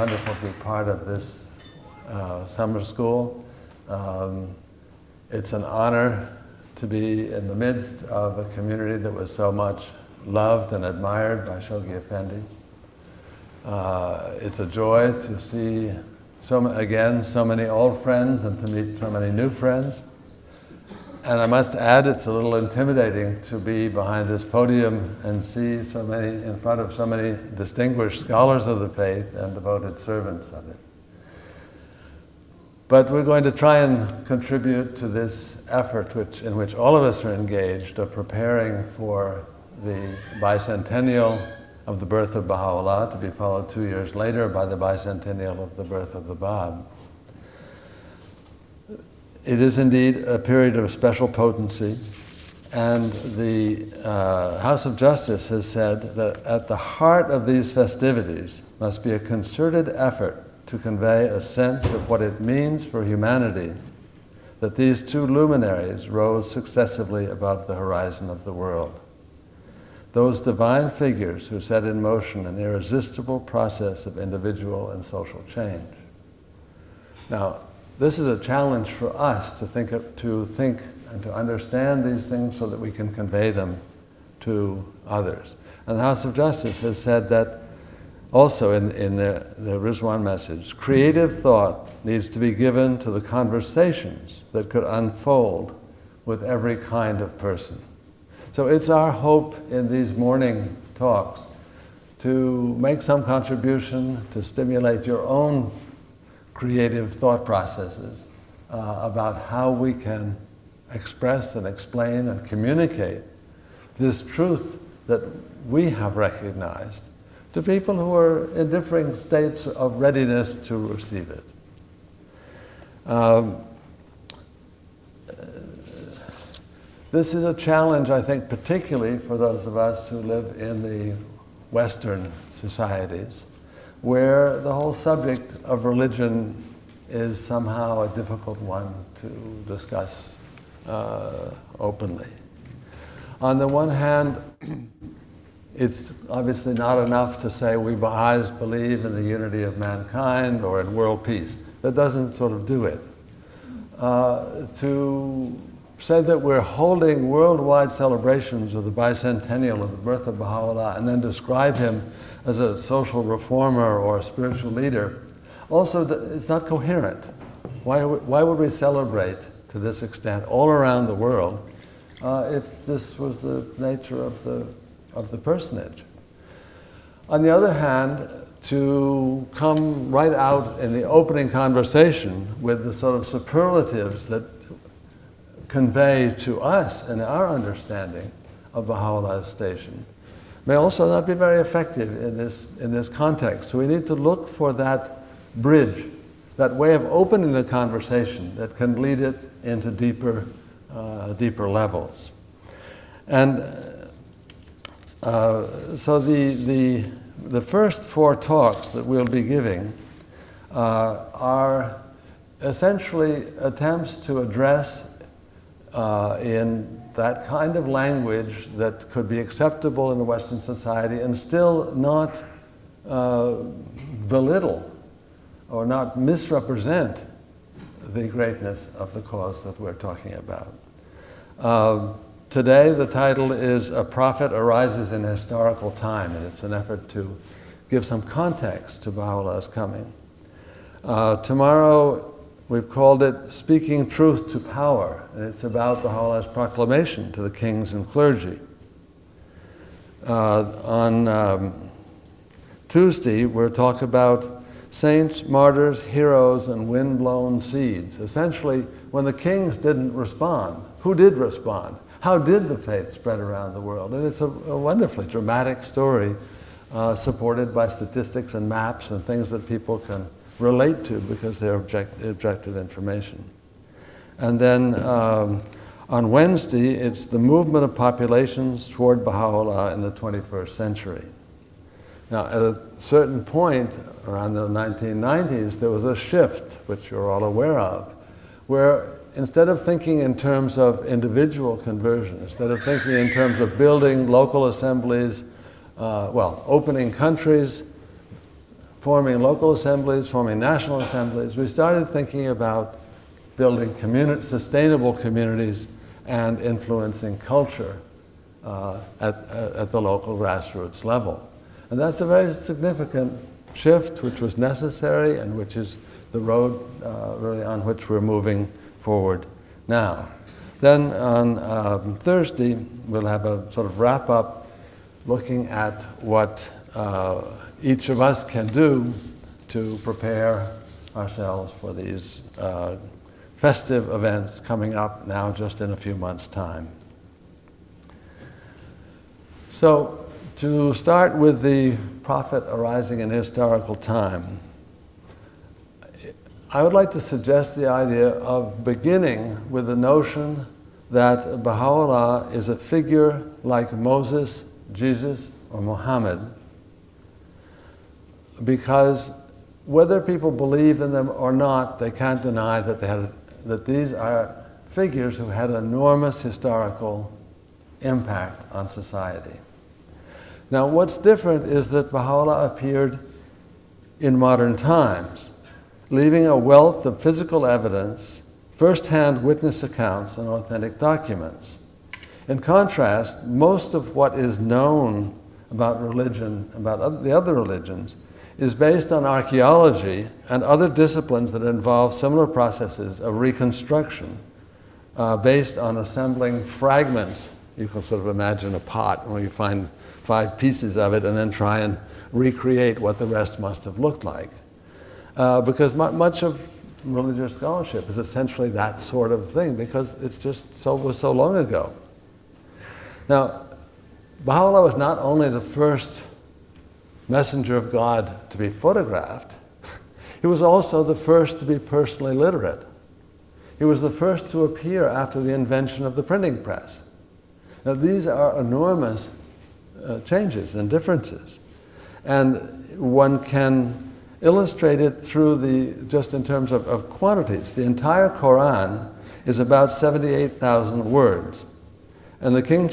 wonderful to be part of this summer school. It's an honor to be in the midst of a community that was so much loved and admired by Shoghi Effendi. It's a joy to see so many old friends and to meet so many new friends. And I must add, it's a little intimidating to be behind this podium and see in front of so many distinguished scholars of the faith and devoted servants of it. But we're going to try and contribute to this effort in which all of us are engaged, of preparing for the bicentennial of the birth of Baha'u'llah, to be followed 2 years later by the bicentennial of the birth of the Bab. It is indeed a period of special potency, and the House of Justice has said that at the heart of these festivities must be a concerted effort to convey a sense of what it means for humanity that these two luminaries rose successively above the horizon of the world. Those divine figures who set in motion an irresistible process of individual and social change. Now, this is a challenge for us to think and to understand these things so that we can convey them to others. And the House of Justice has said that also in the Rizwan message, creative thought needs to be given to the conversations that could unfold with every kind of person. So it's our hope in these morning talks to make some contribution to stimulate your own creative thought processes about how we can express and explain and communicate this truth that we have recognized to people who are in differing states of readiness to receive it. This is a challenge, I think, particularly for those of us who live in the Western societies, where the whole subject of religion is somehow a difficult one to discuss openly. On the one hand, it's obviously not enough to say we Baha'is believe in the unity of mankind or in world peace. That doesn't sort of do it. To say that we're holding worldwide celebrations of the bicentennial of the birth of Baha'u'llah and then describe him as a social reformer or a spiritual leader, also it's not coherent. Why would we celebrate to this extent all around the world if this was the nature of the personage? On the other hand, to come right out in the opening conversation with the sort of superlatives that convey to us and our understanding of Baha'u'llah's station may also not be very effective in this context. So we need to look for that bridge, that way of opening the conversation that can lead it into deeper levels. And so the first 4 talks that we'll be giving are essentially attempts to address in that kind of language that could be acceptable in a Western society and still not belittle or not misrepresent the greatness of the cause that we're talking about. Today the title is A Prophet Arises in Historical Time, and it's an effort to give some context to Baha'u'llah's coming. Tomorrow we've called it Speaking Truth to Power, and it's about Baha'u'llah's proclamation to the kings and clergy. On Tuesday, we'll talk about saints, martyrs, heroes, and wind-blown seeds. Essentially, when the kings didn't respond, who did respond? How did the faith spread around the world? And it's a wonderfully dramatic story supported by statistics and maps and things that people can relate to because they're objective information. And then on Wednesday, it's the movement of populations toward Baha'u'llah in the 21st century. Now, at a certain point, around the 1990s, there was a shift, which you're all aware of, where instead of thinking in terms of individual conversion, instead of thinking in terms of building local assemblies, opening countries, forming local assemblies, forming national assemblies, we started thinking about building sustainable communities and influencing culture at the local grassroots level. And that's a very significant shift, which was necessary and which is the road really on which we're moving forward now. Then on Thursday, we'll have a sort of wrap-up looking at what each of us can do to prepare ourselves for these festive events coming up now just in a few months' time. So, to start with the prophet arising in historical time, I would like to suggest the idea of beginning with the notion that Baha'u'llah is a figure like Moses, Jesus, or Muhammad, because whether people believe in them or not, they can't deny that these are figures who had enormous historical impact on society. Now, what's different is that Baha'u'llah appeared in modern times, leaving a wealth of physical evidence, first-hand witness accounts, and authentic documents. In contrast, most of what is known about religion, about the other religions, is based on archaeology and other disciplines that involve similar processes of reconstruction based on assembling fragments. You can sort of imagine a pot where you find 5 pieces of it and then try and recreate what the rest must have looked like. Because much of religious scholarship is essentially that sort of thing, because it's just was so long ago. Now, Baha'u'llah was not only the first messenger of God to be photographed, he was also the first to be personally literate. He was the first to appear after the invention of the printing press. Now, these are enormous changes and differences. And one can illustrate it through just in terms of quantities. The entire Quran is about 78,000 words. And the King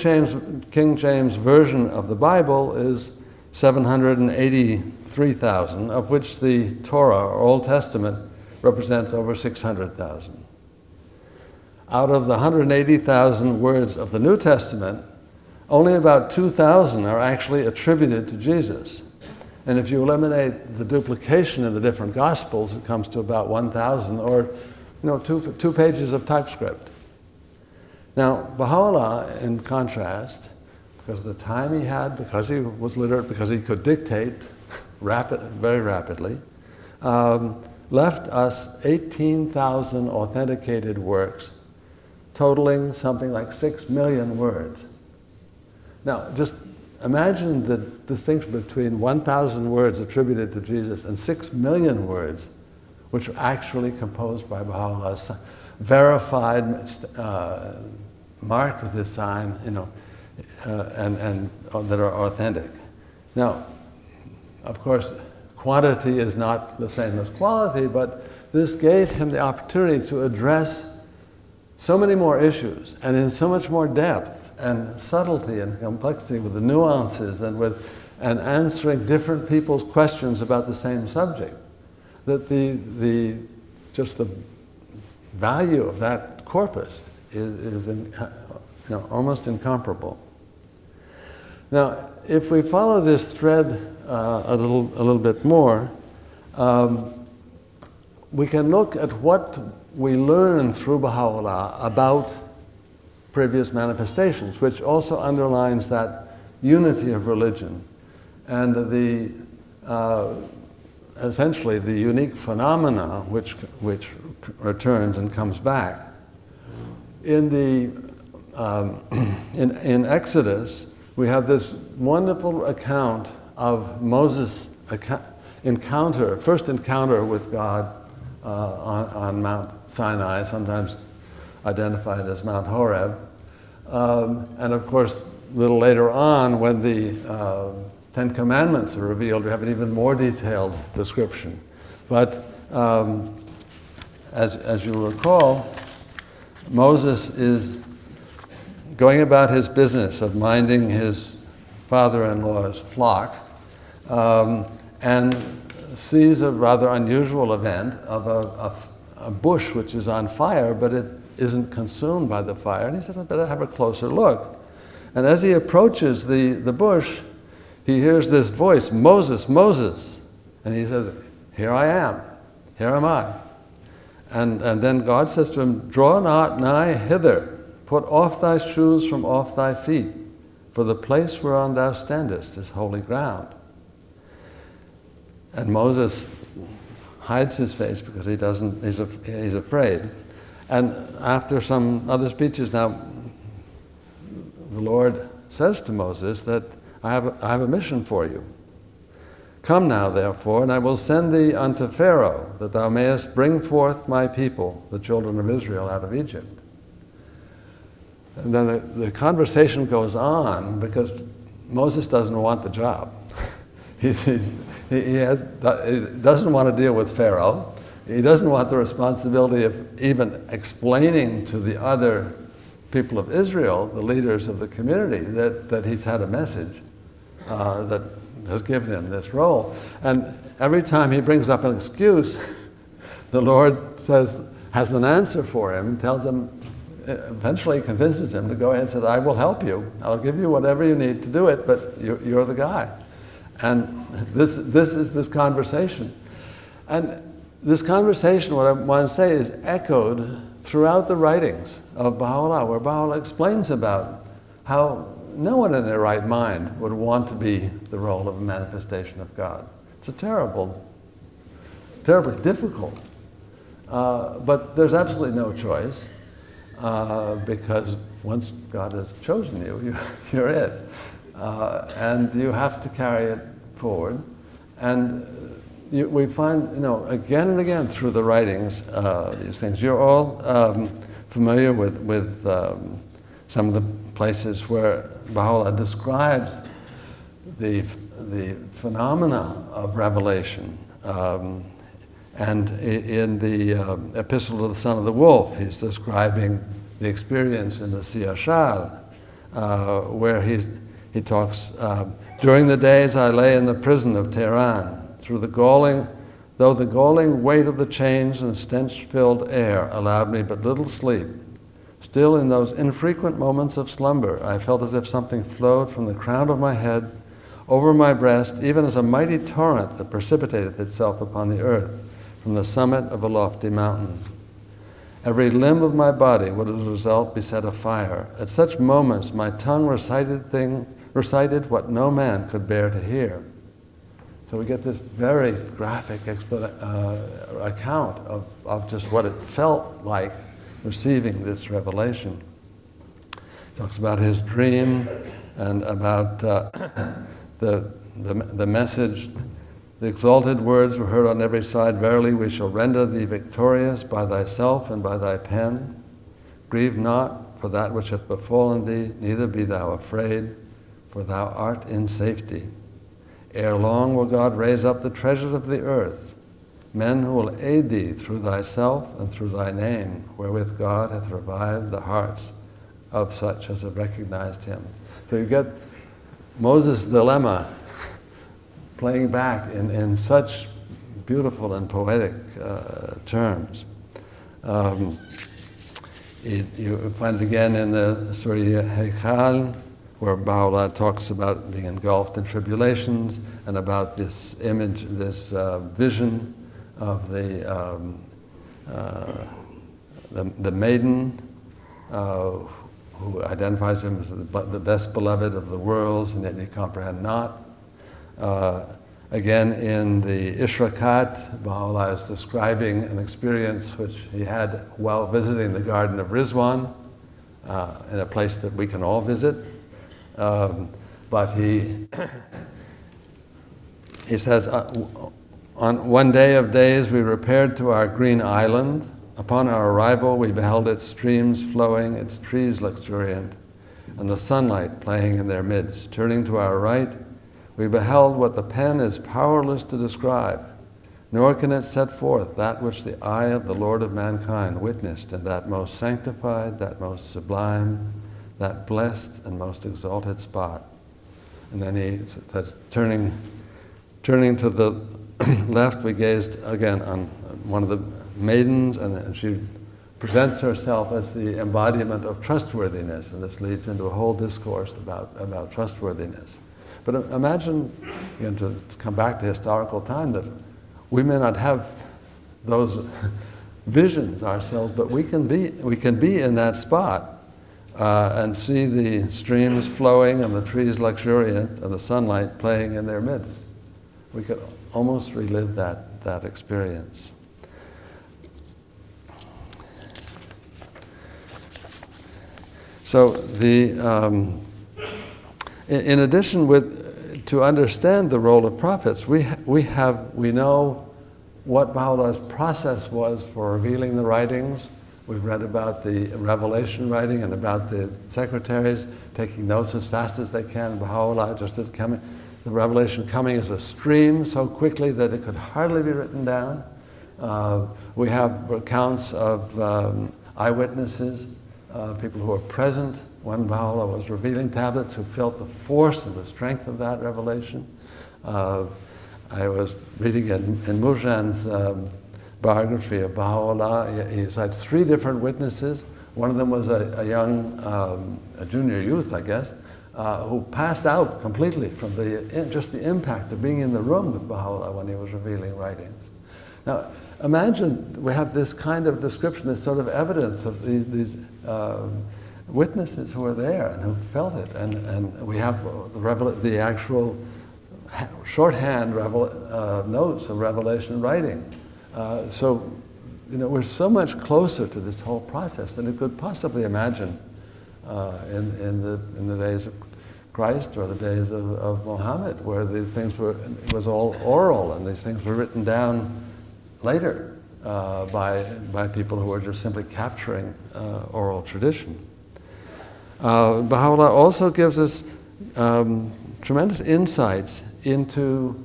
James Version of the Bible is 783,000, of which the Torah, or Old Testament, represents over 600,000. Out of the 180,000 words of the New Testament, only about 2,000 are actually attributed to Jesus. And if you eliminate the duplication in the different Gospels, it comes to about 1,000, or two pages of typescript. Now, Baha'u'llah, in contrast, because of the time he had, because he was literate, because he could dictate very rapidly, left us 18,000 authenticated works, totaling something like 6 million words. Now, just imagine the distinction between 1,000 words attributed to Jesus and 6 million words, which were actually composed by Baha'u'llah, verified, marked with his sign, and that are authentic. Now, of course, quantity is not the same as quality, but this gave him the opportunity to address so many more issues and in so much more depth and subtlety and complexity, with the nuances and answering different people's questions about the same subject, that the value of that corpus is almost incomparable. Now, if we follow this thread a little bit more, we can look at what we learn through Baha'u'llah about previous manifestations, which also underlines that unity of religion and essentially the unique phenomena which returns and comes back. In Exodus, we have this wonderful account of Moses' first encounter with God on Mount Sinai, sometimes identified as Mount Horeb. And of course, a little later on, when the 10 Commandments are revealed, we have an even more detailed description. But as you recall, Moses is going about his business of minding his father-in-law's flock, and sees a rather unusual event of a bush which is on fire, but it isn't consumed by the fire. And he says, I better have a closer look. And as he approaches the bush, he hears this voice, Moses, Moses. And he says, here I am, here am I. And then God says to him, draw not nigh hither, put off thy shoes from off thy feet, for the place whereon thou standest is holy ground. And Moses hides his face because he's afraid. And after some other speeches, now the Lord says to Moses that I have a mission for you. Come now, therefore, and I will send thee unto Pharaoh, that thou mayest bring forth my people, the children of Israel, out of Egypt. And then the conversation goes on because Moses doesn't want the job. He doesn't want to deal with Pharaoh. He doesn't want the responsibility of even explaining to the other people of Israel, the leaders of the community, that he's had a message that has given him this role. And every time he brings up an excuse, the Lord has an answer for him, tells him, eventually convinces him to go ahead and says, I will help you. I'll give you whatever you need to do it, but you're the guy. And this is this conversation. And this conversation, what I want to say, is echoed throughout the writings of Baha'u'llah, where Baha'u'llah explains about how no one in their right mind would want to be the role of a manifestation of God. It's a terribly difficult. But there's absolutely no choice, because once God has chosen you, you're it. And you have to carry it forward. And we find, again and again through the writings, these things. You're all familiar with some of the places where Baha'u'llah describes the phenomena of revelation. And in the Epistle to the Son of the Wolf, he's describing the experience in the Siyashal, where he talks, during the days I lay in the prison of Tehran, though the galling weight of the chains and stench-filled air allowed me but little sleep, still in those infrequent moments of slumber, I felt as if something flowed from the crown of my head over my breast, even as a mighty torrent that precipitated itself upon the earth from the summit of a lofty mountain. Every limb of my body would as a result be set afire. At such moments my tongue recited what no man could bear to hear. So we get this very graphic account of just what it felt like receiving this revelation. He talks about his dream and about the message. The exalted words were heard on every side. Verily we shall render thee victorious by thyself and by thy pen. Grieve not for that which hath befallen thee, neither be thou afraid, for thou art in safety. Ere long will God raise up the treasures of the earth, men who will aid thee through thyself and through thy name, wherewith God hath revived the hearts of such as have recognized him. So you get Moses' dilemma playing back in such beautiful and poetic terms. You find it again in the Surah Hekal, where Baha'u'llah talks about being engulfed in tribulations and about this image, this vision of the maiden who identifies him as the best beloved of the worlds, and yet you comprehend not. Again, in the Ishraqat, Baha'u'llah is describing an experience which he had while visiting the Garden of Rizwan, in a place that we can all visit. But he says, on one day of days we repaired to our green island. Upon our arrival we beheld its streams flowing, its trees luxuriant, and the sunlight playing in their midst. Turning to our right, we beheld what the pen is powerless to describe, nor can it set forth that which the eye of the Lord of mankind witnessed in that most sanctified, that most sublime, that blessed and most exalted spot. And then he says, turning to the left, we gazed again on one of the maidens, and she presents herself as the embodiment of trustworthiness, and this leads into a whole discourse about trustworthiness. But imagine, again, to come back to historical time, that we may not have those visions ourselves, but we can be in that spot and see the streams flowing and the trees luxuriant and the sunlight playing in their midst. We could almost relive that experience. So in addition to understand the role of prophets, we know what Baha'u'llah's process was for revealing the writings. We've read about the revelation writing and about the secretaries taking notes as fast as they can. Baha'u'llah just is coming. The revelation coming as a stream so quickly that it could hardly be written down. We have accounts of eyewitnesses, people who were present when Baha'u'llah was revealing tablets, who felt the force and the strength of that revelation. I was reading in Murjan's biography of Baha'u'llah. He cited 3 different witnesses. One of them was a young, a junior youth, I guess, who passed out completely from just the impact of being in the room with Baha'u'llah when he was revealing writings. Now, imagine we have this kind of description, this sort of evidence of these witnesses who were there and who felt it, and we have the actual shorthand notes of revelation writing. So, we're so much closer to this whole process than we could possibly imagine in the days of Christ or the days of Muhammad, where these things it was all oral, and these things were written down later by people who were just simply capturing oral tradition. Baha'u'llah also gives us tremendous insights into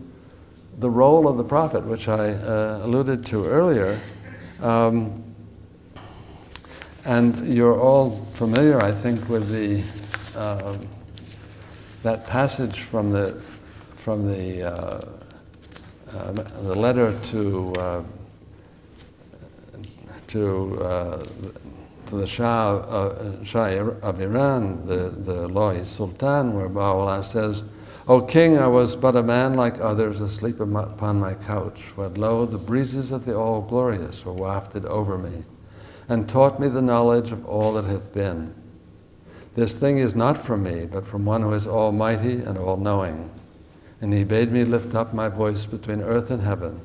the role of the prophet, which I alluded to earlier. And you're all familiar, I think, with that passage from the letter to the Shah of Iran, the Lahi Sultan, where Baha'u'llah says, "O king, I was but a man like others, asleep upon my couch, when lo, the breezes of the All-Glorious were wafted over me, and taught me the knowledge of all that hath been. This thing is not from me, but from one who is almighty and all-knowing. And he bade me lift up my voice between earth and heaven.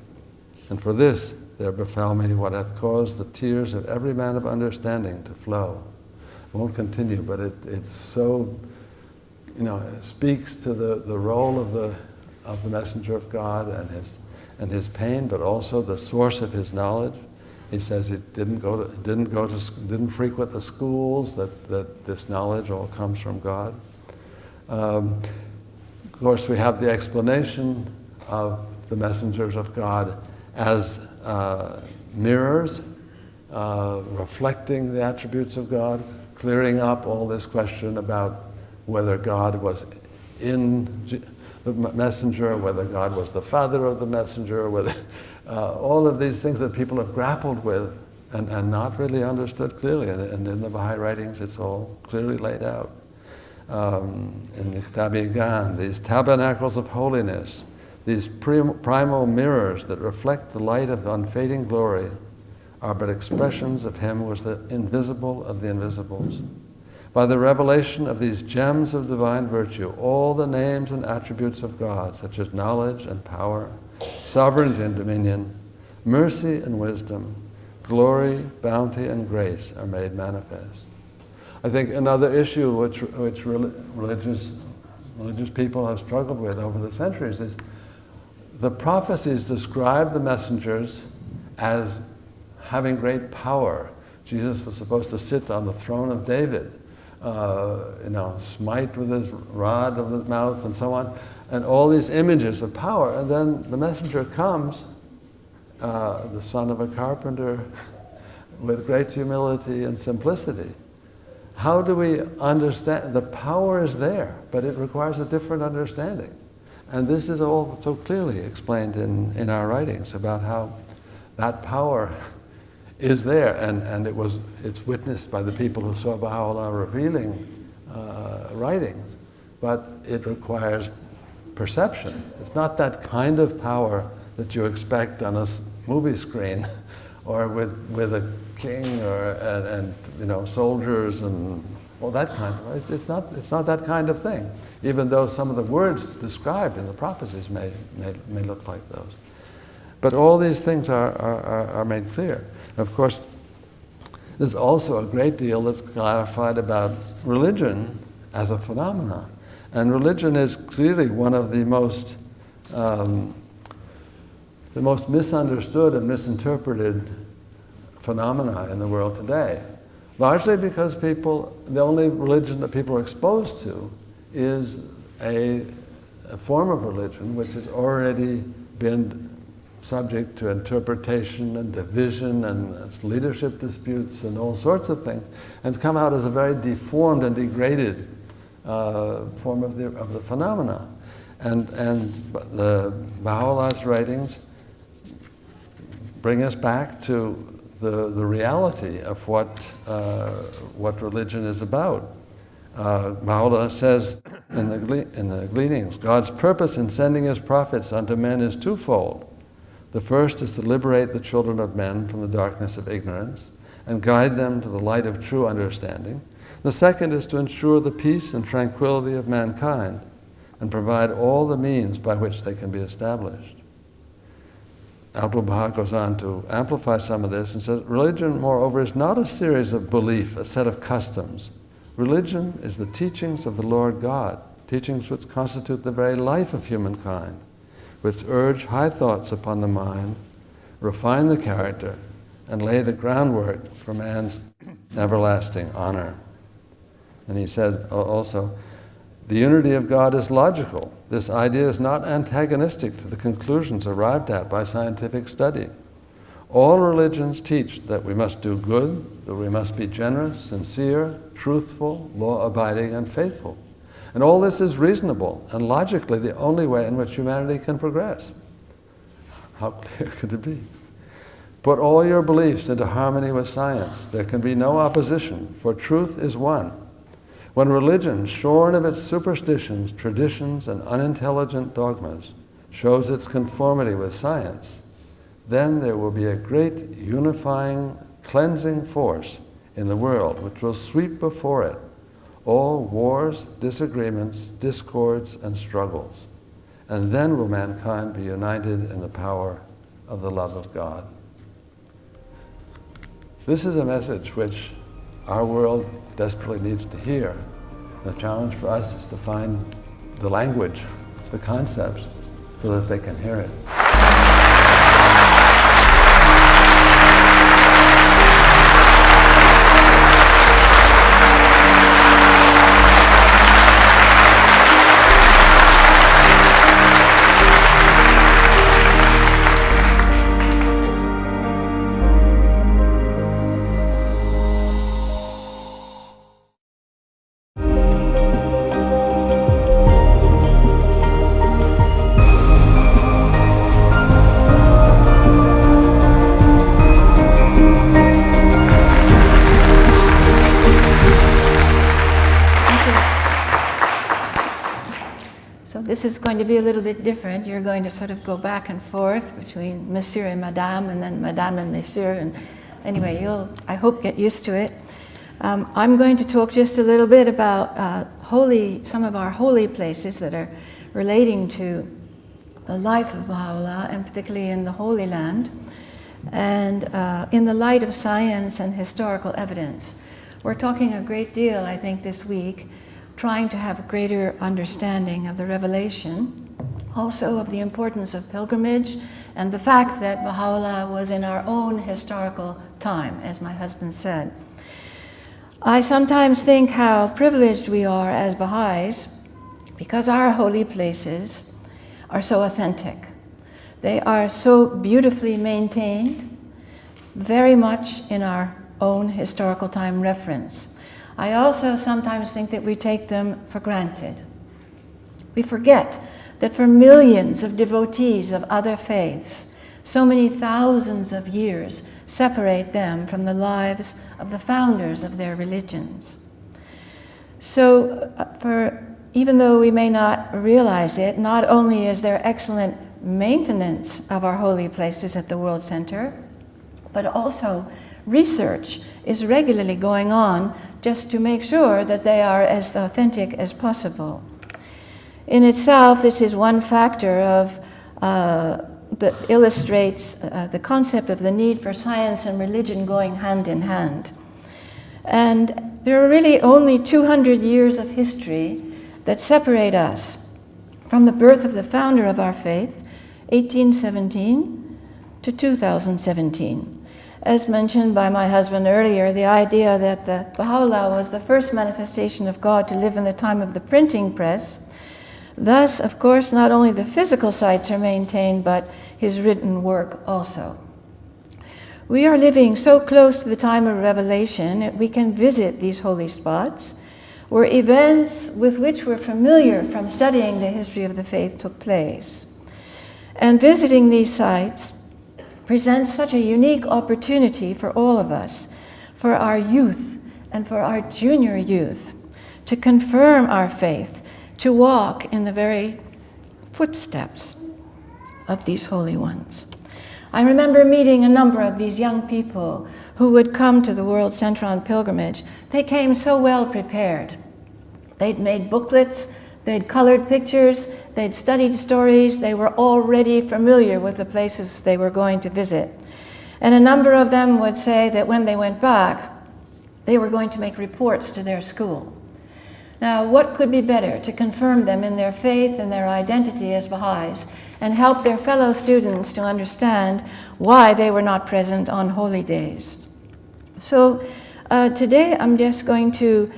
And for this there befell me what hath caused the tears of every man of understanding to flow." I won't continue, but it's so, it speaks to the role of the messenger of God and his pain, but also the source of his knowledge. He says he didn't frequent the schools, that this knowledge all comes from God. Of course, we have the explanation of the messengers of God as mirrors, reflecting the attributes of God, clearing up all this question about whether God was in the messenger, whether God was the father of the messenger, whether all of these things that people have grappled with and not really understood clearly. And in the Baha'i writings, it's all clearly laid out. In the Kitab-i-Gan, these tabernacles of holiness, these primal mirrors that reflect the light of unfading glory, are but expressions of Him who is the invisible of the invisibles. By the revelation of these gems of divine virtue, all the names and attributes of God, such as knowledge and power, sovereignty and dominion, mercy and wisdom, glory, bounty, and grace are made manifest. I think another issue which religious people have struggled with over the centuries is the prophecies describe the messengers as having great power. Jesus was supposed to sit on the throne of David, smite with his rod of his mouth and so on, and all these images of power. And then the messenger comes, the son of a carpenter, with great humility and simplicity. How do we understand? The power is there, but it requires a different understanding. And this is all so clearly explained in our writings about how that power is there, and it's witnessed by the people who saw Baha'u'llah revealing writings, but it requires perception. It's not that kind of power that you expect on a movie screen, or with a king and soldiers and all that kind of. It's not that kind of thing. Even though some of the words described in the prophecies may look like those, but all these things are made clear. Of course, there's also a great deal that's clarified about religion as a phenomenon. And religion is clearly one of the most misunderstood and misinterpreted phenomena in the world today. Largely because the only religion that people are exposed to is a form of religion which has already been subject to interpretation and division and leadership disputes and all sorts of things, and come out as a very deformed and degraded form of the phenomena. And the Baha'u'llah's writings bring us back to the reality of what religion is about. Baha'u'llah says in the Gleanings, God's purpose in sending His prophets unto men is twofold. The first is to liberate the children of men from the darkness of ignorance and guide them to the light of true understanding. The second is to ensure the peace and tranquility of mankind and provide all the means by which they can be established. Abdul-Baha goes on to amplify some of this and says, religion, moreover, is not a series of belief, a set of customs. Religion is the teachings of the Lord God, teachings which constitute the very life of humankind, which urge high thoughts upon the mind, refine the character, and lay the groundwork for man's everlasting honor. And he said also, the unity of God is logical. This idea is not antagonistic to the conclusions arrived at by scientific study. All religions teach that we must do good, that we must be generous, sincere, truthful, law-abiding, and faithful. And all this is reasonable and logically the only way in which humanity can progress. How clear could it be? Put all your beliefs into harmony with science. There can be no opposition, for truth is one. When religion, shorn of its superstitions, traditions, and unintelligent dogmas, shows its conformity with science, then there will be a great unifying, cleansing force in the world which will sweep before it all wars, disagreements, discords, and struggles. And then will mankind be united in the power of the love of God. This is a message which our world desperately needs to hear. The challenge for us is to find the language, the concepts, so that they can hear it. This is going to be a little bit different. You're going to sort of go back and forth between Monsieur and Madame, and then Madame and Monsieur, and anyway, you'll, I hope, get used to it. I'm going to talk just a little bit about some of our holy places that are relating to the life of Baha'u'llah, and particularly in the Holy Land, and in the light of science and historical evidence. We're talking a great deal, I think, this week, trying to have a greater understanding of the revelation, also of the importance of pilgrimage, and the fact that Baha'u'llah was in our own historical time, as my husband said. I sometimes think how privileged we are as Baha'is because our holy places are so authentic. They are so beautifully maintained, very much in our own historical time reference. I also sometimes think that we take them for granted. We forget that for millions of devotees of other faiths, so many thousands of years separate them from the lives of the founders of their religions. So, even though we may not realize it, not only is there excellent maintenance of our holy places at the World Center, but also research is regularly going on just to make sure that they are as authentic as possible. In itself, this is one factor that illustrates the concept of the need for science and religion going hand in hand. And there are really only 200 years of history that separate us from the birth of the founder of our faith, 1817 to 2017. As mentioned by my husband earlier, the idea that the Baha'u'llah was the first manifestation of God to live in the time of the printing press. Thus, of course, not only the physical sites are maintained, but his written work also. We are living so close to the time of revelation that we can visit these holy spots, where events with which we're familiar from studying the history of the faith took place. And visiting these sites presents such a unique opportunity for all of us, for our youth and for our junior youth, to confirm our faith, to walk in the very footsteps of these holy ones. I remember meeting a number of these young people who would come to the World Center on pilgrimage. They came so well prepared. They'd made booklets, they'd colored pictures, they'd studied stories, they were already familiar with the places they were going to visit. And a number of them would say that when they went back, they were going to make reports to their school. Now, what could be better to confirm them in their faith and their identity as Baha'is and help their fellow students to understand why they were not present on holy days? So today I'm just going to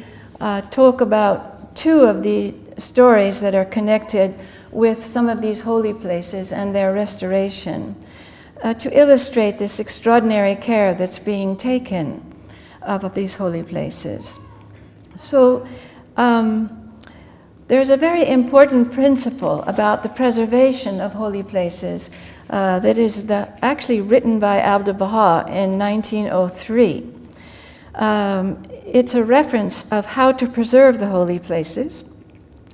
talk about two of the stories that are connected with some of these holy places and their restoration to illustrate this extraordinary care that's being taken of these holy places. So there's a very important principle about the preservation of holy places that is actually written by Abdu'l-Baha in 1903. It's a reference of how to preserve the holy places,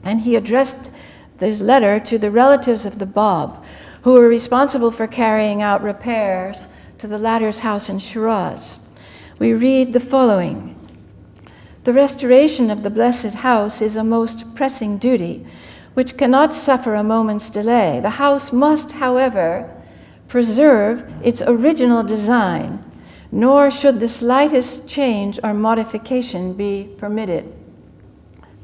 and he addressed this letter to the relatives of the Bab, who were responsible for carrying out repairs to the latter's house in Shiraz. We read the following: "The restoration of the blessed house is a most pressing duty, which cannot suffer a moment's delay. The house must, however, preserve its original design, nor should the slightest change or modification be permitted.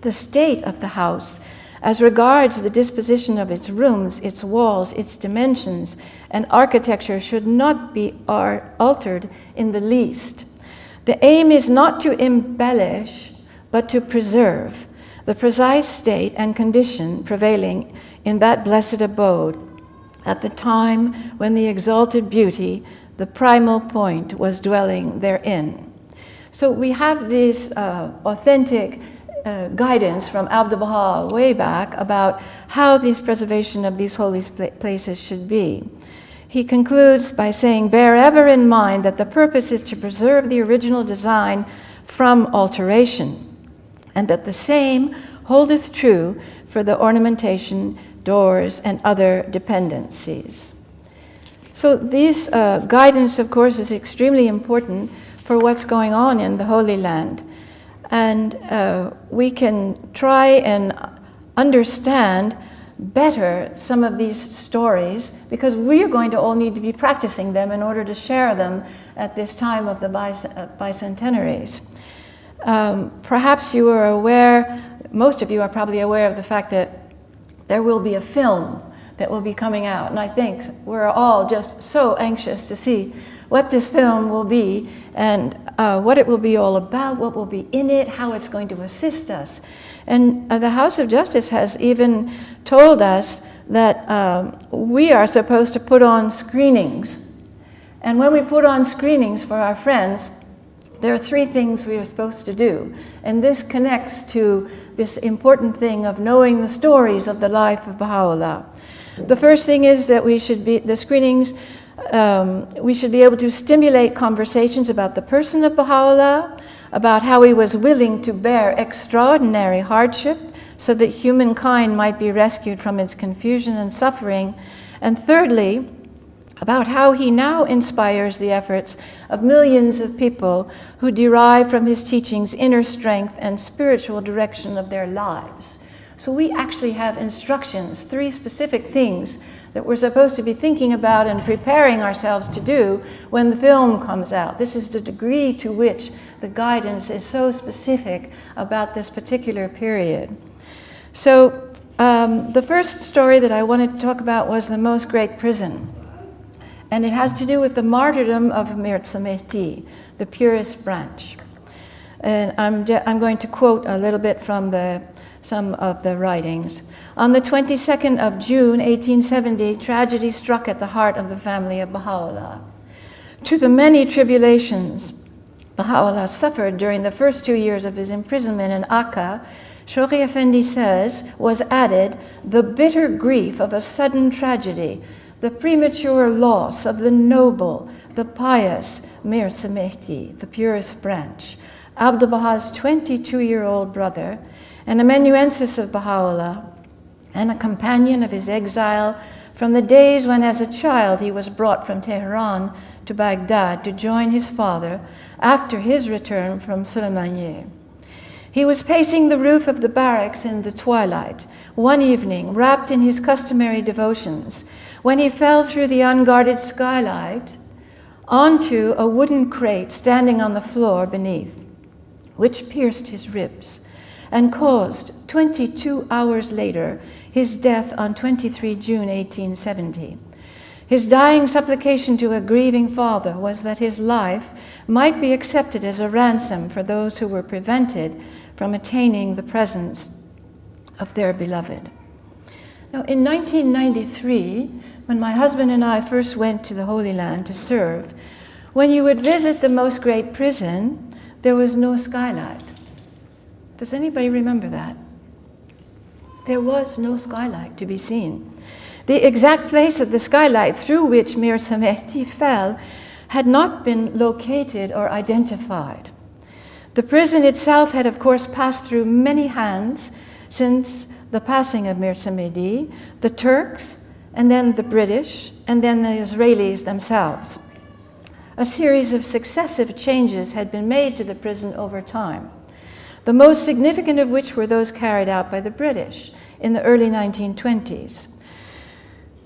The state of the house, as regards the disposition of its rooms, its walls, its dimensions, and architecture, should not be altered in the least. The aim is not to embellish, but to preserve the precise state and condition prevailing in that blessed abode at the time when the exalted beauty, the primal point, was dwelling therein." So we have this authentic guidance from Abdu'l-Baha way back about how this preservation of these holy places should be. He concludes by saying, "Bear ever in mind that the purpose is to preserve the original design from alteration, and that the same holdeth true for the ornamentation, doors, and other dependencies." So this guidance, of course, is extremely important for what's going on in the Holy Land. And we can try and understand better some of these stories, because we are going to all need to be practicing them in order to share them at this time of the bicentenaries. Perhaps you are aware, most of you are probably aware of the fact that there will be a film that will be coming out, and I think we're all just so anxious to see what this film will be and what it will be all about, what will be in it, how it's going to assist us. And the House of Justice has even told us that we are supposed to put on screenings. And when we put on screenings for our friends, there are three things we are supposed to do, and this connects to this important thing of knowing the stories of the life of Baha'u'llah. The first thing is that we should be able to stimulate conversations about the person of Baha'u'llah, about how he was willing to bear extraordinary hardship so that humankind might be rescued from its confusion and suffering, and thirdly, about how he now inspires the efforts of millions of people who derive from his teachings inner strength and spiritual direction of their lives. So we actually have instructions, 3 specific things that we're supposed to be thinking about and preparing ourselves to do when the film comes out. This is the degree to which the guidance is so specific about this particular period. So the first story that I wanted to talk about was the Most Great Prison. And it has to do with the martyrdom of Mirza Mehdi, the purest branch. And I'm going to quote a little bit from some of the writings. On the 22nd of June, 1870, tragedy struck at the heart of the family of Baha'u'llah. To the many tribulations Baha'u'llah suffered during the first 2 years of his imprisonment in Akka, Shoghi Effendi says, was added the bitter grief of a sudden tragedy, the premature loss of the noble, the pious Mirza Mehdi, the purest branch, Abdu'l-Baha's 22-year-old brother, an amanuensis of Baha'u'llah, and a companion of his exile from the days when as a child he was brought from Tehran to Baghdad to join his father after his return from Sulaymaniyeh. He was pacing the roof of the barracks in the twilight, one evening, wrapped in his customary devotions, when he fell through the unguarded skylight onto a wooden crate standing on the floor beneath, which pierced his ribs and caused, 22 hours later, his death on 23 June 1870. His dying supplication to a grieving father was that his life might be accepted as a ransom for those who were prevented from attaining the presence of their beloved. Now, in 1993, when my husband and I first went to the Holy Land to serve, when you would visit the Most Great Prison, there was no skylight. Does anybody remember that? There was no skylight to be seen. The exact place of the skylight through which Mirza Mehdi fell had not been located or identified. The prison itself had, of course, passed through many hands since the passing of Mirza Mehdi, the Turks, and then the British, and then the Israelis themselves. A series of successive changes had been made to the prison over time, the most significant of which were those carried out by the British in the early 1920s.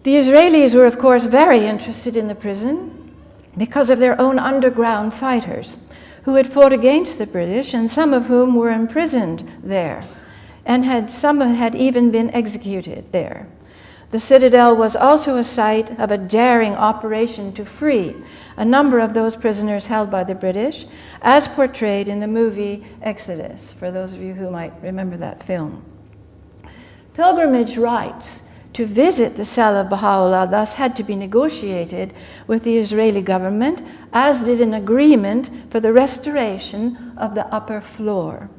The Israelis were, of course, very interested in the prison because of their own underground fighters who had fought against the British, and some of whom were imprisoned there, and some had even been executed there. The citadel was also a site of a daring operation to free a number of those prisoners held by the British, as portrayed in the movie Exodus, for those of you who might remember that film. Pilgrimage rights to visit the cell of Baha'u'llah thus had to be negotiated with the Israeli government, as did an agreement for the restoration of the upper floor.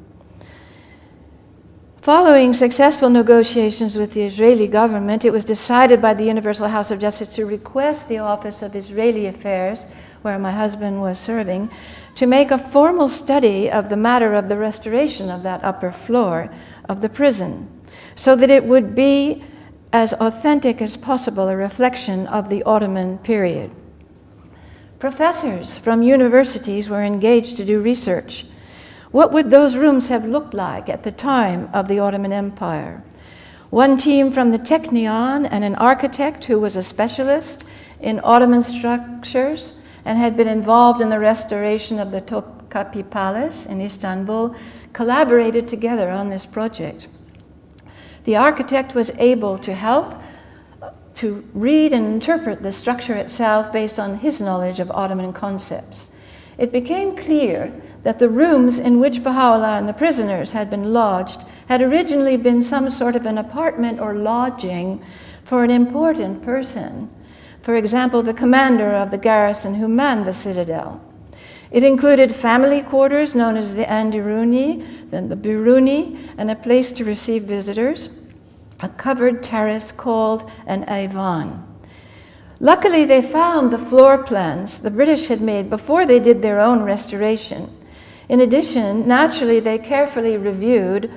Following successful negotiations with the Israeli government, it was decided by the Universal House of Justice to request the Office of Israeli Affairs, where my husband was serving, to make a formal study of the matter of the restoration of that upper floor of the prison, so that it would be as authentic as possible a reflection of the Ottoman period. Professors from universities were engaged to do research. What would those rooms have looked like at the time of the Ottoman Empire? One team from the Technion and an architect who was a specialist in Ottoman structures and had been involved in the restoration of the Topkapi Palace in Istanbul collaborated together on this project. The architect was able to help to read and interpret the structure itself based on his knowledge of Ottoman concepts. It became clear that the rooms in which Baha'u'llah and the prisoners had been lodged had originally been some sort of an apartment or lodging for an important person. For example, the commander of the garrison who manned the citadel. It included family quarters known as the Andiruni, then the Biruni, and a place to receive visitors, a covered terrace called an Aivan. Luckily, they found the floor plans the British had made before they did their own restoration. In addition, naturally, they carefully reviewed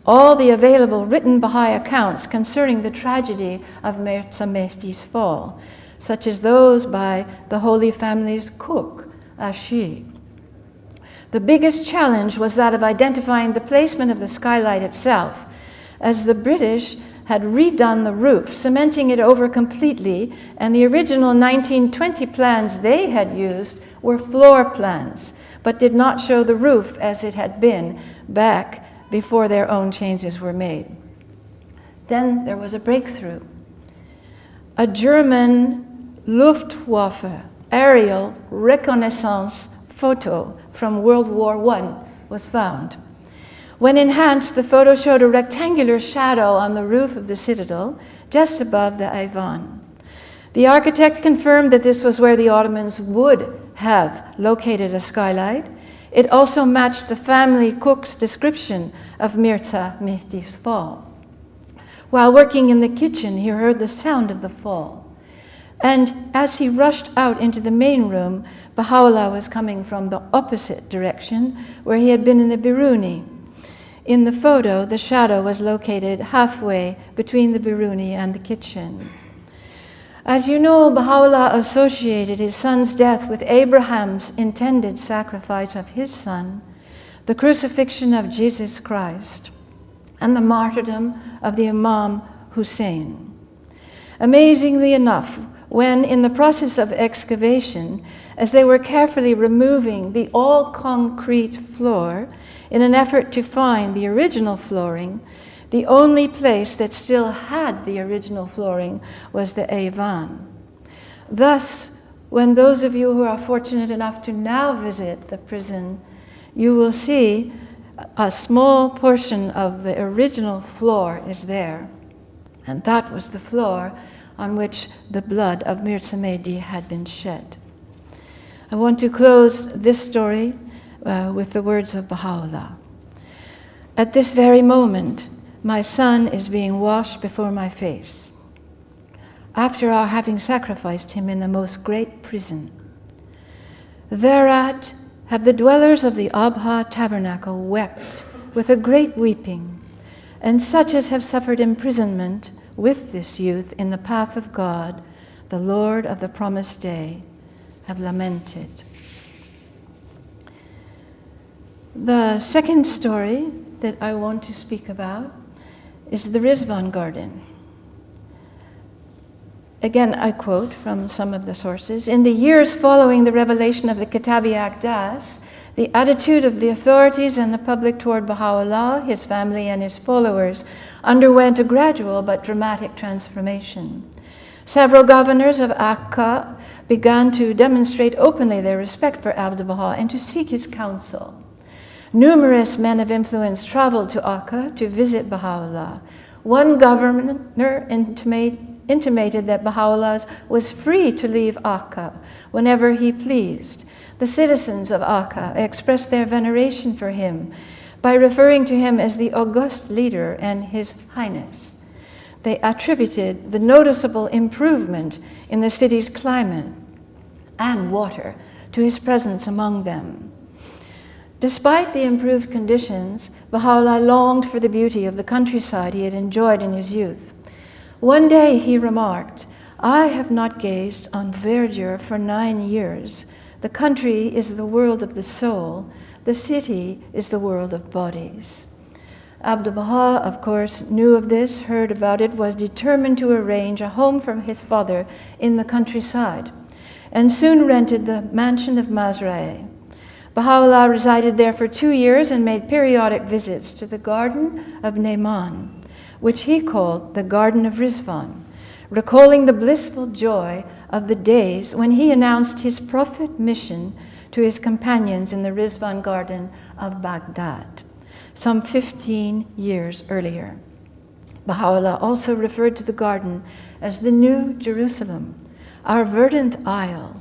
all the available written Baha'i accounts concerning the tragedy of Mirza Mehdi's fall, such as those by the Holy Family's cook, Ashi. The biggest challenge was that of identifying the placement of the skylight itself, as the British had redone the roof, cementing it over completely, and the original 1920 plans they had used were floor plans, but did not show the roof as it had been back before their own changes were made. Then there was a breakthrough. A German Luftwaffe aerial reconnaissance photo from World War I was found. When enhanced, the photo showed a rectangular shadow on the roof of the citadel, just above the Aivan. The architect confirmed that this was where the Ottomans would have located a skylight. It also matched the family cook's description of Mirza Mehdi's fall. While working in the kitchen, he heard the sound of the fall. And as he rushed out into the main room, Baha'u'llah was coming from the opposite direction, where he had been in the Biruni. In the photo, the shadow was located halfway between the Biruni and the kitchen. As you know, Baha'u'llah associated his son's death with Abraham's intended sacrifice of his son, the crucifixion of Jesus Christ, and the martyrdom of the Imam Hussein. Amazingly enough, when in the process of excavation, as they were carefully removing the all-concrete floor in an effort to find the original flooring, the only place that still had the original flooring was the Aivan. Thus, when those of you who are fortunate enough to now visit the prison, you will see a small portion of the original floor is there. And that was the floor on which the blood of Mirza Mehdi had been shed. I want to close this story with the words of Baha'u'llah. At this very moment, my son is being washed before my face, after our having sacrificed him in the most great prison. Thereat have the dwellers of the Abha tabernacle wept with a great weeping, and such as have suffered imprisonment with this youth in the path of God, the Lord of the promised day, have lamented. The second story that I want to speak about is the Rizwan Garden. Again, I quote from some of the sources. In the years following the revelation of the Kitabi Aqdas, the attitude of the authorities and the public toward Baha'u'llah, his family, and his followers underwent a gradual but dramatic transformation. Several governors of Akka began to demonstrate openly their respect for Abdu'l-Baha and to seek his counsel. Numerous men of influence traveled to Akka to visit Baha'u'llah. One governor intimated that Baha'u'llah was free to leave Akka whenever he pleased. The citizens of Akka expressed their veneration for him by referring to him as the august leader and His Highness. They attributed the noticeable improvement in the city's climate and water to his presence among them. Despite the improved conditions, Baha'u'llah longed for the beauty of the countryside he had enjoyed in his youth. One day he remarked, "I have not gazed on verdure for 9 years. The country is the world of the soul. The city is the world of bodies." Abdu'l-Baha, of course, knew of this, heard about it, was determined to arrange a home for his father in the countryside, and soon rented the mansion of Mazra'e. Baha'u'llah resided there for 2 years and made periodic visits to the garden of Neyman, which he called the Garden of Rizwan, recalling the blissful joy of the days when he announced his prophet mission to his companions in the Rizwan Garden of Baghdad, some 15 years earlier. Baha'u'llah also referred to the garden as the New Jerusalem, our verdant isle,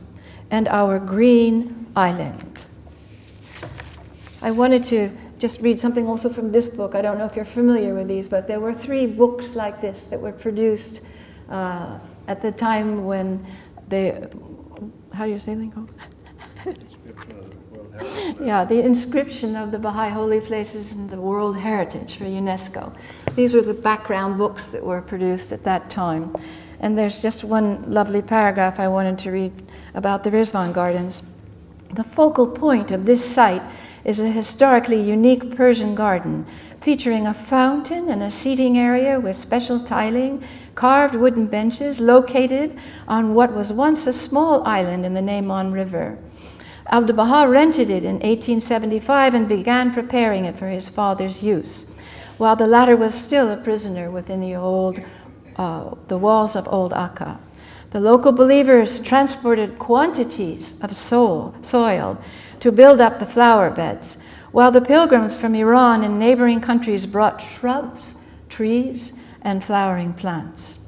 and our green island. I wanted to just read something also from this book. I don't know if you're familiar with these, but there were 3 books like this that were produced at the time when how do you say they called? Yeah, the inscription of the Baha'i holy places in the World Heritage for UNESCO. These were the background books that were produced at that time. And there's just one lovely paragraph I wanted to read about the Rizwan Gardens. The focal point of this site is a historically unique Persian garden featuring a fountain and a seating area with special tiling, carved wooden benches located on what was once a small island in the Neman River. Abdu'l-Baha rented it in 1875 and began preparing it for his father's use, while the latter was still a prisoner within the walls of Old Akka. The local believers transported quantities of soil to build up the flower beds, while the pilgrims from Iran and neighboring countries brought shrubs, trees, and flowering plants.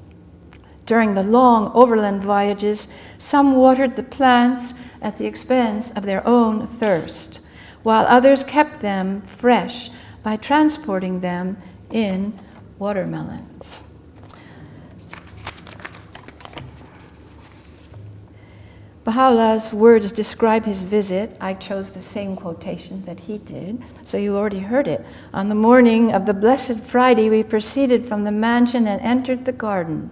During the long overland voyages, some watered the plants at the expense of their own thirst, while others kept them fresh by transporting them in watermelons. Baha'u'llah's words describe his visit. I chose the same quotation that he did, so you already heard it. On the morning of the Blessed Friday, we proceeded from the mansion and entered the garden.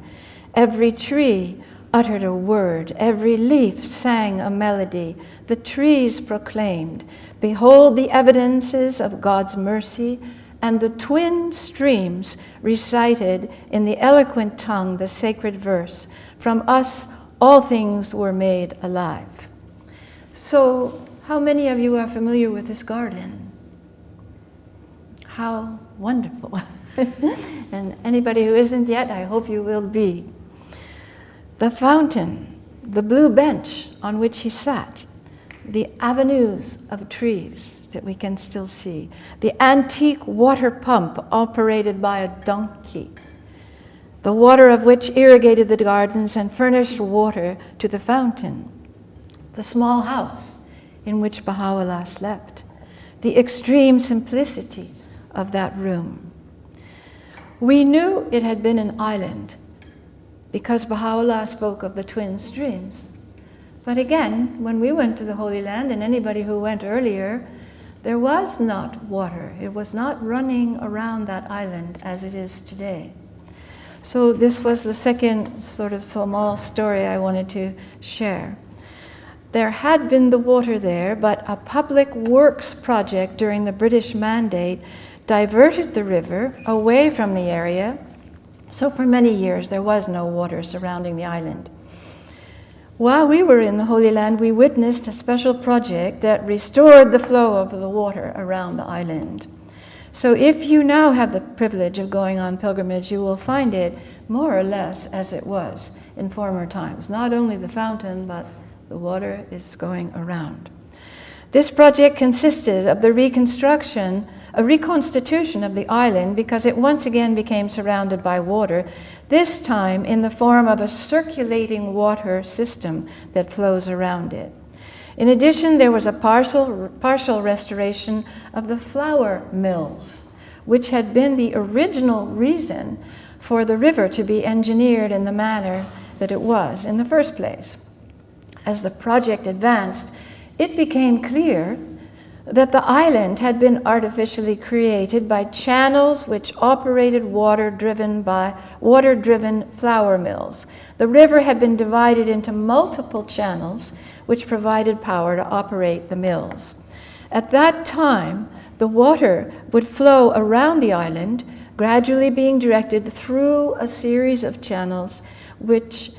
Every tree uttered a word, every leaf sang a melody. The trees proclaimed, "Behold the evidences of God's mercy," and the twin streams recited in the eloquent tongue the sacred verse, "From us all things were made alive." So, how many of you are familiar with this garden? How wonderful. And anybody who isn't yet, I hope you will be. The fountain, the blue bench on which he sat, the avenues of trees that we can still see, the antique water pump operated by a donkey, the water of which irrigated the gardens and furnished water to the fountain, the small house in which Baha'u'llah slept, the extreme simplicity of that room. We knew it had been an island because Baha'u'llah spoke of the twin streams. But again, when we went to the Holy Land, and anybody who went earlier, there was not water. It was not running around that island as it is today. So this was the second sort of small story I wanted to share. There had been the water there, but a public works project during the British Mandate diverted the river away from the area. So for many years, there was no water surrounding the island. While we were in the Holy Land, we witnessed a special project that restored the flow of the water around the island. So if you now have the privilege of going on pilgrimage, you will find it more or less as it was in former times. Not only the fountain, but the water is going around. This project consisted of the reconstitution of the island because it once again became surrounded by water, this time in the form of a circulating water system that flows around it. In addition, there was a partial restoration of the flour mills, which had been the original reason for the river to be engineered in the manner that it was in the first place. As the project advanced, it became clear that the island had been artificially created by channels which operated water-driven flour mills. The river had been divided into multiple channels which provided power to operate the mills. At that time, the water would flow around the island, gradually being directed through a series of channels which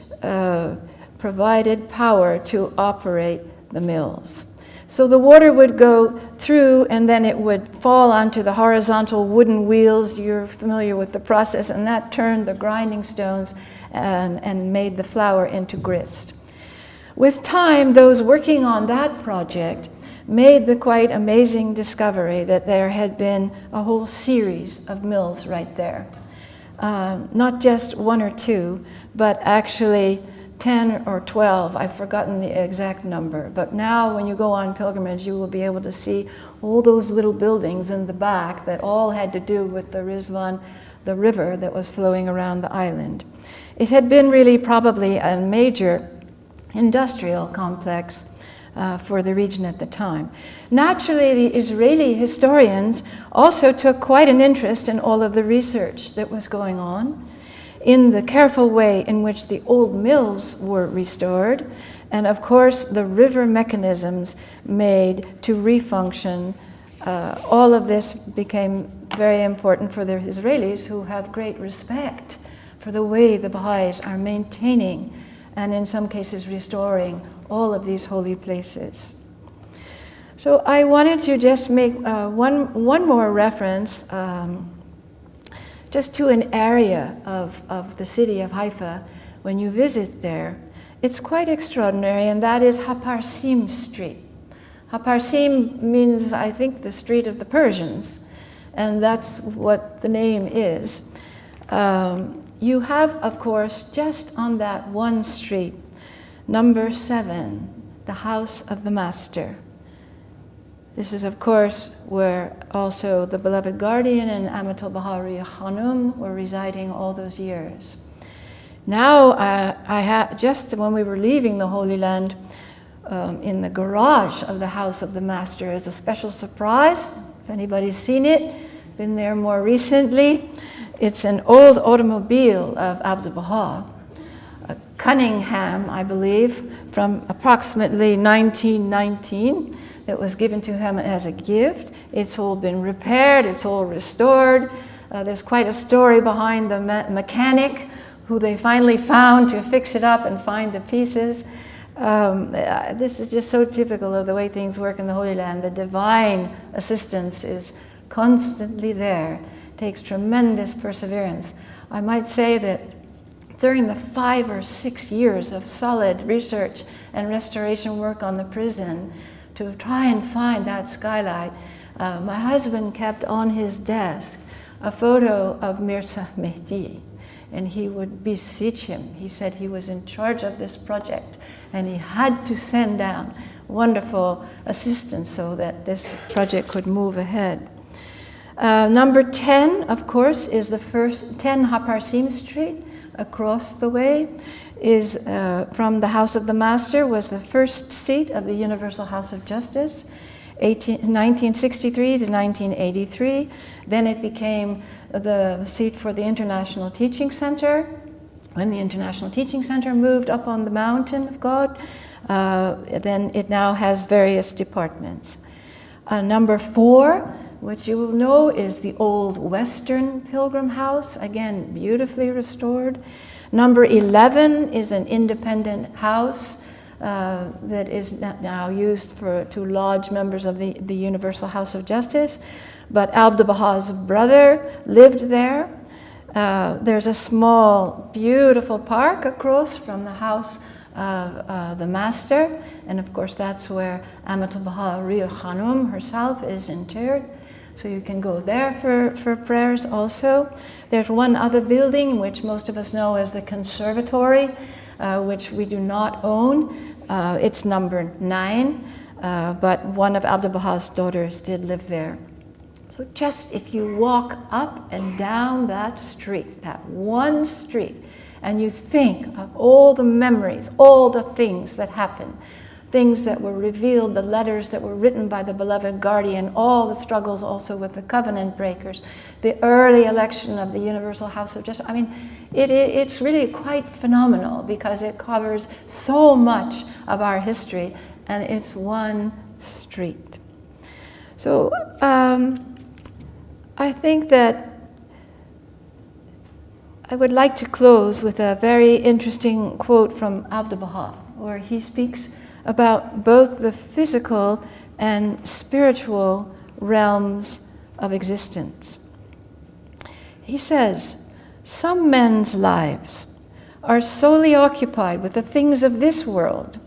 provided power to operate the mills. So the water would go through and then it would fall onto the horizontal wooden wheels. You're familiar with the process, and that turned the grinding stones and made the flour into grist. With time, those working on that project made the quite amazing discovery that there had been a whole series of mills right there. Not just one or two, but actually 10 or 12, I've forgotten the exact number, but now when you go on pilgrimage, you will be able to see all those little buildings in the back that all had to do with the Rizwan, the river that was flowing around the island. It had been really probably a major industrial complex for the region at the time. Naturally, the Israeli historians also took quite an interest in all of the research that was going on, in the careful way in which the old mills were restored, and of course the river mechanisms made to refunction. All of this became very important for the Israelis, who have great respect for the way the Baha'is are maintaining and in some cases restoring all of these holy places. So I wanted to just make one more reference just to an area of the city of Haifa when you visit there. It's quite extraordinary, and that is Haparsim Street. Haparsim means, I think, the street of the Persians, and that's what the name is. You have, of course, just on that one street, number 7, the House of the Master. This is, of course, where also the beloved guardian and Amatul Bahari Khanum were residing all those years. Now, just when we were leaving the Holy Land, in the garage of the House of the Master, as a special surprise, if anybody's seen it, been there more recently, it's an old automobile of Abdul Baha, a Cunningham, I believe, from approximately 1919. That was given to him as a gift. It's all been repaired, it's all restored. There's quite a story behind the mechanic who they finally found to fix it up and find the pieces. This is just so typical of the way things work in the Holy Land. The divine assistance is constantly there. It takes tremendous perseverance. I might say that during the 5 or 6 years of solid research and restoration work on the prison, to try and find that skylight, my husband kept on his desk a photo of Mirza Mehdi, and he would beseech him. He said he was in charge of this project, and he had to send down wonderful assistance so that this project could move ahead. Number 10, of course, is the first 10 Haparsim Street across the way. Is from the House of the Master, was the first seat of the Universal House of Justice, 1963 to 1983. Then it became the seat for the International Teaching Center. When the International Teaching Center moved up on the mountain of God, then it now has various departments. Number 4, which you will know, is the old Western Pilgrim House, again beautifully restored. Number 11 is an independent house that is now used to lodge members of the Universal House of Justice. But Abdul Baha's brother lived there. There's a small, beautiful park across from the House of the Master. And of course, that's where Amatul Bahari Khanum herself is interred. So you can go there for prayers also. There's one other building, which most of us know as the conservatory, which we do not own. It's number 9, but one of Abdul Baha's daughters did live there. So just if you walk up and down that street, that one street, and you think of all the memories, all the things that happened, things that were revealed, the letters that were written by the beloved guardian, all the struggles also with the covenant breakers, the early election of the Universal House of Justice. I mean, it's really quite phenomenal because it covers so much of our history, and it's one street. So I think that I would like to close with a very interesting quote from Abdul Baha, where he speaks about both the physical and spiritual realms of existence. He says, "Some men's lives are solely occupied with the things of this world.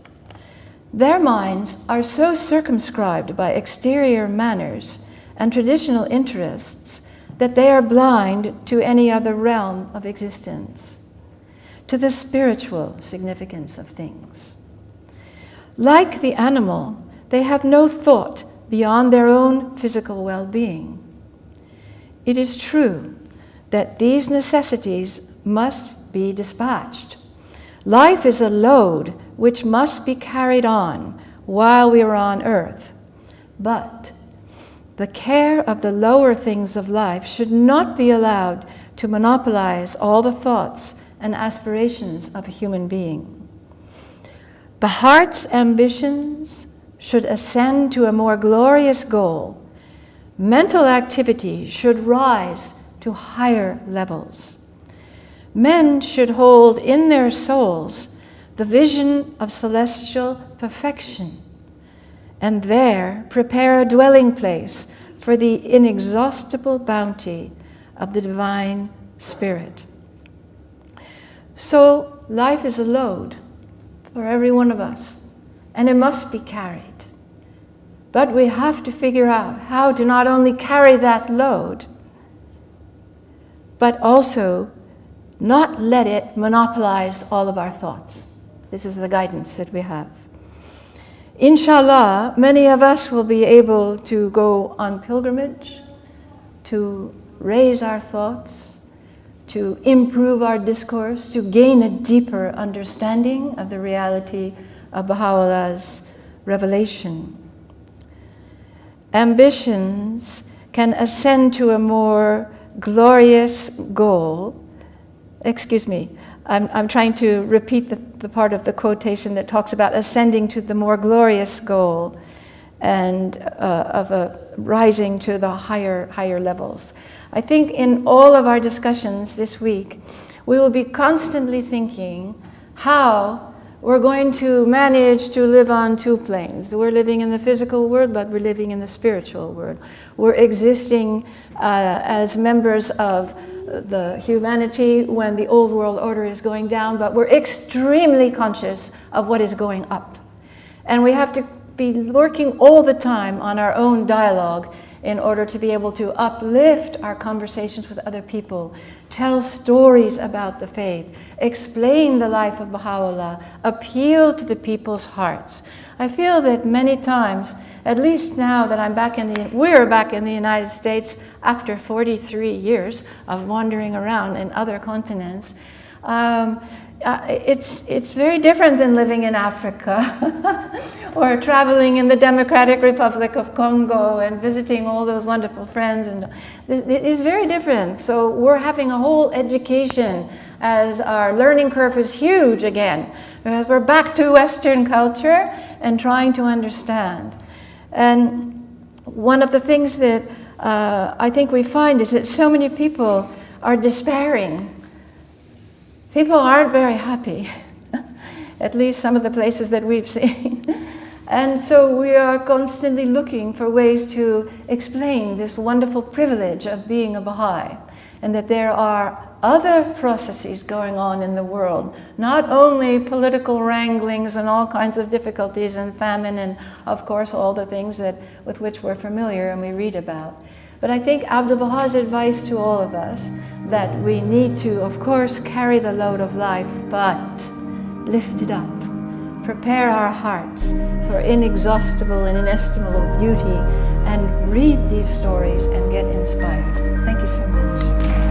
Their minds are so circumscribed by exterior manners and traditional interests that they are blind to any other realm of existence. to the spiritual significance of things. Like the animal, they have no thought beyond their own physical well-being. It is true that these necessities must be dispatched. Life is a load which must be carried on while we are on earth. But the care of the lower things of life should not be allowed to monopolize all the thoughts and aspirations of a human being. The heart's ambitions should ascend to a more glorious goal. Mental activity should rise to higher levels. Men should hold in their souls the vision of celestial perfection, and there prepare a dwelling place for the inexhaustible bounty of the divine Spirit. So life is a load for every one of us, and it must be carried. But we have to figure out how to not only carry that load, but also not let it monopolize all of our thoughts. This is the guidance that we have. Inshallah, many of us will be able to go on pilgrimage, to raise our thoughts, to improve our discourse, to gain a deeper understanding of the reality of Baha'u'llah's revelation. Ambitions can ascend to a more glorious goal. I'm trying to repeat the part of the quotation that talks about ascending to the more glorious goal and of a rising to the higher levels. I think in all of our discussions this week, we will be constantly thinking how we're going to manage to live on two planes. We're living in the physical world, but we're living in the spiritual world. We're existing as members of the humanity when the old world order is going down, but we're extremely conscious of what is going up. And we have to be working all the time on our own dialogue in order to be able to uplift our conversations with other people, tell stories about the faith, explain the life of Baha'u'llah, appeal to the people's hearts. I feel that many times, at least now that we're back in the United States after 43 years of wandering around in other continents, it's very different than living in Africa or traveling in the Democratic Republic of Congo and visiting all those wonderful friends. And it is very different. So we're having a whole education as our learning curve is huge again, because we're back to Western culture and trying to understand. And one of the things that I think we find is that so many people are despairing. People aren't very happy, at least some of the places that we've seen. And so we are constantly looking for ways to explain this wonderful privilege of being a Baha'i, and that there are other processes going on in the world, not only political wranglings and all kinds of difficulties and famine and, of course, all the things with which we're familiar and we read about. But I think Abdu'l-Baha's advice to all of us that we need to, of course, carry the load of life, but lift it up. Prepare our hearts for inexhaustible and inestimable beauty and read these stories and get inspired. Thank you so much.